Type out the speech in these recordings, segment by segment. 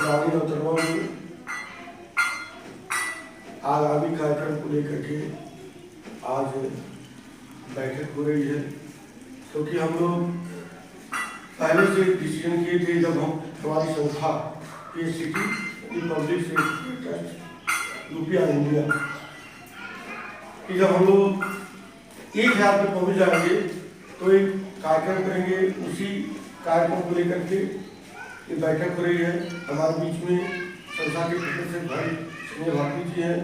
पुरानी नौतनवा में आगामी कार्यक्रम को लेकर के आज बैठक हो रही है, क्योंकि हम लोग पहले से डिसीजन किए थे जब हम हमारी संस्था PSCT public safety trust UP और इंडिया कि जब हम लोग 1000 पे पहुँच जाएंगे तो एक कार्यक्रम करेंगे। उसी कार्यक्रम को लेकर के ये बैठक हो रही है। हमारे बीच में संस्था के प्रोफेसर भाई संजय भारती जी हैं,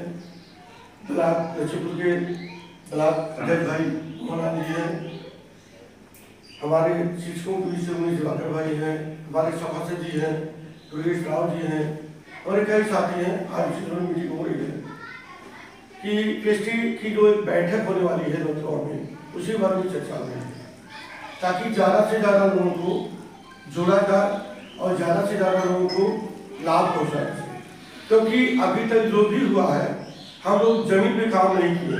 ब्लॉक लक्ष्मीपुर के ब्लॉक अध्यक्ष भाई मोहन जी हैं, हमारे शिक्षकों के बीच से उन्नीस दिवाकर भाई हैं, हमारे सभासद जी हैं, दुर्गेश राव जी हैं और कई साथी हैं। आज इसी दौरान मीटिंग हो रही है कि PSCT की जो एक बैठक होने वाली है नौतनवा में, उसी बारे में चर्चा हो रही है, ताकि ज़्यादा से ज़्यादा लोगों को जोड़ा जाए और ज़्यादा से ज़्यादा लोगों को लाभ पहुँचाया जाए। क्योंकि अभी तक जो भी हुआ है हम लोग जमीन पे काम नहीं किए,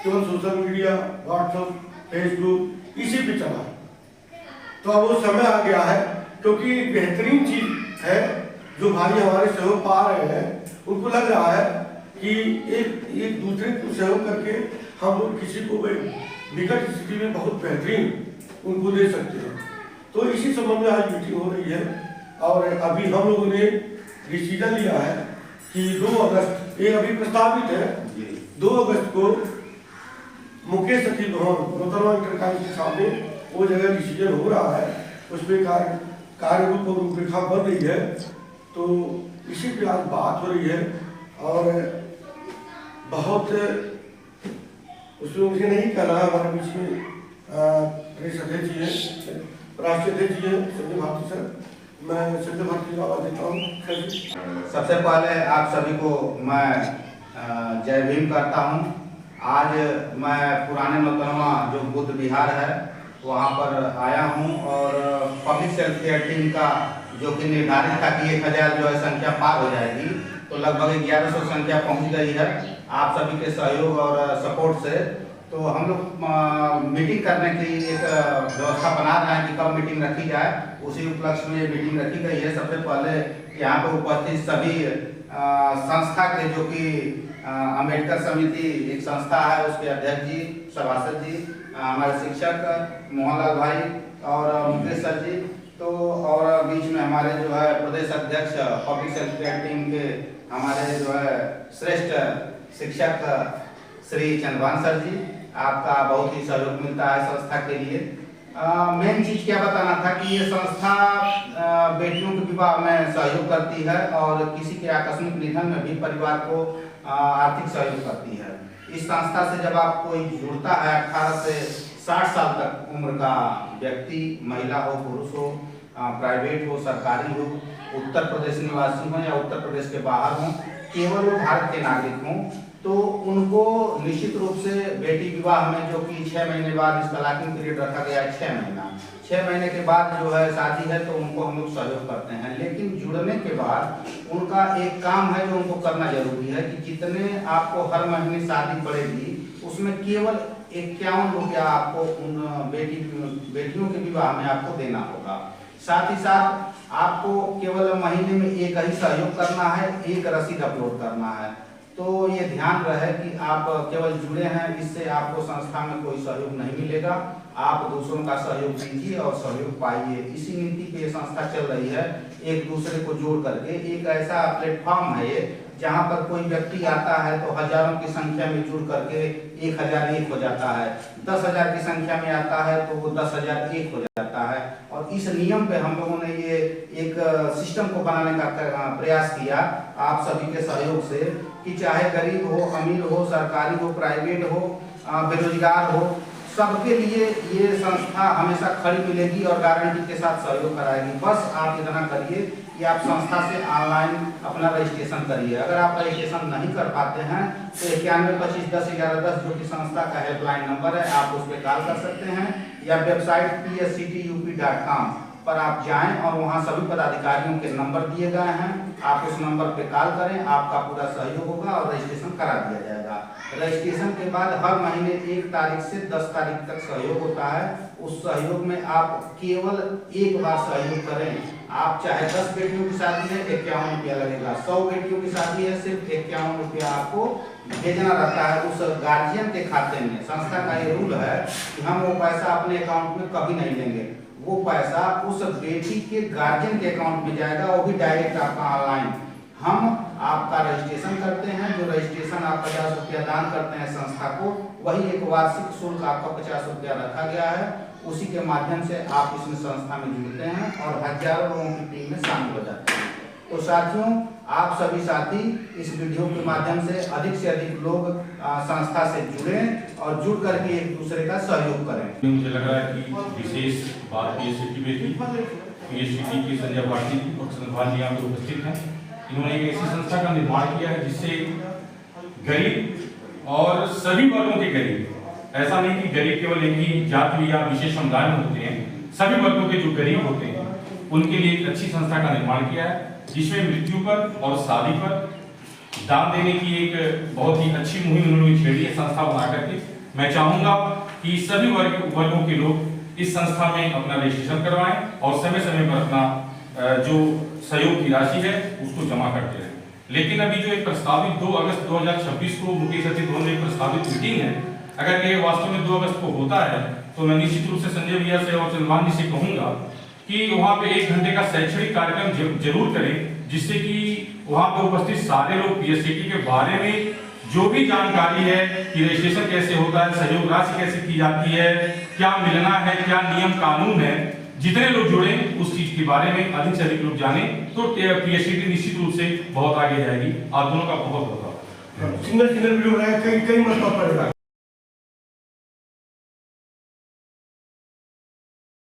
केवल सोशल मीडिया, व्हाट्सएप, फेसबुक इसी पे चला है। तो अब वो समय आ गया है, क्योंकि बेहतरीन चीज़ है जो भाई हमारे सहयोग पा रहे हैं, उनको लग रहा है कि एक दूसरे को सहयोग करके हम लोग किसी को विकट स्थिति में बहुत बेहतरीन उनको दे सकते हैं। तो इसी संबंध में आज मीटिंग हो रही है और अभी हम लोगों ने डिसीजन लिया है कि 2 अगस्त, ये अभी प्रस्तावित है, 2 अगस्त को मुख्य सचिव भवन नौतनवा इंटर कॉलेज के सामने वो जगह डिसीजन हो रहा है, उसमें कार्य रूप और रूपरेखा बन रही है। तो इसी पे आज बात हो रही है और बहुत उसमें मुझे नहीं कहना, हमारे बीच में प्रदेश अध्यक्ष जी हैं, राष्ट्रीय अध्यक्ष जी हैं संजय भारती सर, मैं संजय भारती को आवाज देता हूँ। सबसे पहले आप सभी को मैं जय भीम करता हूँ। आज मैं पुराने नौतनवा जो बुद्ध विहार है वहाँ पर आया हूँ और पब्लिक सेल्फ केयर टीम का जो कि निर्धारित था कि 1000 जो है संख्या पार हो जाएगी, तो लगभग 1100 संख्या पहुँच गई है आप सभी के सहयोग और सपोर्ट से। तो हम लोग मीटिंग करने की एक व्यवस्था बना रहे हैं कि कब मीटिंग रखी जाए, उसी उपलक्ष्य में मीटिंग रखी गई है। सबसे पहले यहाँ पर उपस्थित सभी संस्था के जो कि अम्बेडकर समिति एक संस्था है, उसके अध्यक्ष जी, सभासद जी, हमारे शिक्षक मोहनलाल भाई और मुकेश सर जी, तो और बीच में हमारे जो है प्रदेश अध्यक्ष पब्लिक सेल्फ केयर टीम के हमारे जो है श्रेष्ठ शिक्षक श्री चंद्रभान सर जी, आपका बहुत ही सहयोग मिलता है संस्था के लिए। मेन चीज क्या बताना था कि ये संस्था बेटियों के विवाह में सहयोग करती है और किसी के आकस्मिक निधन में भी परिवार को आर्थिक सहयोग करती है। इस संस्था से जब आप कोई जुड़ता है 18 से 60 साल तक उम्र का व्यक्ति, महिला हो, पुरुष हो, प्राइवेट हो, सरकारी हो, उत्तर प्रदेश निवासी हो या उत्तर प्रदेश के बाहर हो, केवल वो भारत के नागरिक हों, तो उनको निश्चित रूप से बेटी विवाह में जो कि 6 महीने बाद इसका लॉकिंग पीरियड रखा गया है 6 महीना, 6 महीने के बाद जो है शादी है तो उनको हम लोग सहयोग करते हैं। लेकिन जुड़ने के बाद उनका एक काम है जो उनको करना जरूरी है कि जितने आपको हर महीने शादी पड़ेगी उसमें केवल 51 रुपया आपको उन बेटियों के विवाह में आपको देना होगा। साथ ही साथ आपको केवल महीने में एक ही सहयोग करना है, एक रसीद अपलोड करना है। तो ये ध्यान रहे कि आप केवल जुड़े हैं, इससे आपको संस्था में कोई सहयोग नहीं मिलेगा। आप दूसरों का सहयोग दीजिए और सहयोग पाइए। इसी नीति पे ये संस्था चल रही है, एक दूसरे को जोड़ करके। एक ऐसा प्लेटफॉर्म है ये जहाँ पर कोई व्यक्ति आता है तो हजारों की संख्या में जुड़ करके 1001 हो जाता है, 10,000 की संख्या में आता है तो वो 10,001 हो जाता है। और इस नियम पे हम लोगों ने ये एक सिस्टम को बनाने का प्रयास किया आप सभी के सहयोग से कि चाहे गरीब हो, अमीर हो, सरकारी हो, प्राइवेट हो, बेरोजगार हो, सबके लिए ये संस्था हमेशा खड़ी मिलेगी और गारंटी के साथ सहयोग कराएगी। बस आप इतना करिए कि आप संस्था से ऑनलाइन अपना रजिस्ट्रेशन करिए। अगर आप रजिस्ट्रेशन नहीं कर पाते हैं तो 9125101110 जो कि संस्था का हेल्पलाइन नंबर है, आप उस पर कॉल कर सकते हैं या वेबसाइट psctup.com पर आप जाएं और वहां सभी पदाधिकारियों के नंबर दिए गए हैं, आप उस नंबर पे कॉल करें, आपका पूरा सहयोग होगा और रजिस्ट्रेशन करा दिया जाएगा। रजिस्ट्रेशन के बाद हर महीने 1 तारीख से 10 तारीख तक सहयोग होता है। उस सहयोग में आप केवल एक बार सहयोग करें आप चाहे 10 बेटियों की शादी है 51 रुपया लगेगा, 100 बेटियों की शादी है सिर्फ 51 रुपया आपको भेजना रहता है उस गार्जियन के खाते में। संस्था का ये रूल है कि हम वो पैसा अपने अकाउंट में कभी नहीं लेंगे, वो पैसा उस बेटी के गार्जियन के अकाउंट में जाएगा, वो भी डायरेक्ट आपका ऑनलाइन। हम आपका रजिस्ट्रेशन करते हैं, जो रजिस्ट्रेशन आप 50 रुपया दान करते हैं संस्था को, वही एक वार्षिक शुल्क आपका 50 रुपया रखा गया है। उसी के माध्यम से आप इसमें संस्था में जुड़ते हैं और हजारों लोगों की टीम में शामिल हो जाते हैं। तो साथियों, आप सभी साथी इस वीडियो के माध्यम से अधिक लोग संस्था से जुड़ें और जुड़ करके एक दूसरे का सहयोग करें। मुझे लग रहा है कि विशेष बात पीएचसीटी पे थी। पीएचसीटी की संजय भारती और संभाल जी यहाँ पे उपस्थित हैं। इन्होंने एक ऐसी संस्था का निर्माण किया है जिससे गरीब और सभी वर्गों के गरीब, ऐसा नहीं कि गरीब केवल एक ही जाति या विशेष समुदाय में होते हैं, सभी वर्गों के जो गरीब होते हैं उनके लिए एक अच्छी संस्था का निर्माण किया है, जिसमें मृत्यु पर और शादी पर दान देने की एक बहुत ही अच्छी मुहिम उन्होंने छेड़ी है संस्था बना करके। मैं चाहूंगा कि सभी वर्गों के लोग इस संस्था में अपना रजिस्ट्रेशन करवाएं और समय समय पर अपना जो सहयोग की राशि है उसको जमा करते रहें। लेकिन अभी जो एक प्रस्तावित 2 अगस्त 2026 को मुकेश सचिव भवन में एक प्रस्तावित मीटिंग है, अगर ये वास्तव में 2 अगस्त को होता है तो मैं निश्चित रूप से संजय भैया से और चंद्रमान जी से कहूंगा कि वहाँ पे 1 घंटे का शैक्षणिक कार्यक्रम जरूर करें, जिससे कि वहाँ पे उपस्थित सारे लोग पीएचसीटी के बारे में जो भी जानकारी है कि रजिस्ट्रेशन कैसे होता है, सहयोग राशि कैसे की जाती है, क्या मिलना है, क्या नियम कानून है, जितने लोग जुड़े उस चीज के बारे में अधिक से अधिक लोग जाने तो पीएचसीटी निश्चित रूप से बहुत आगे जाएगी। आप दोनों का बहुत बहुत सिंगल वीडियो बनाया, कई मतलब पड़ेगा।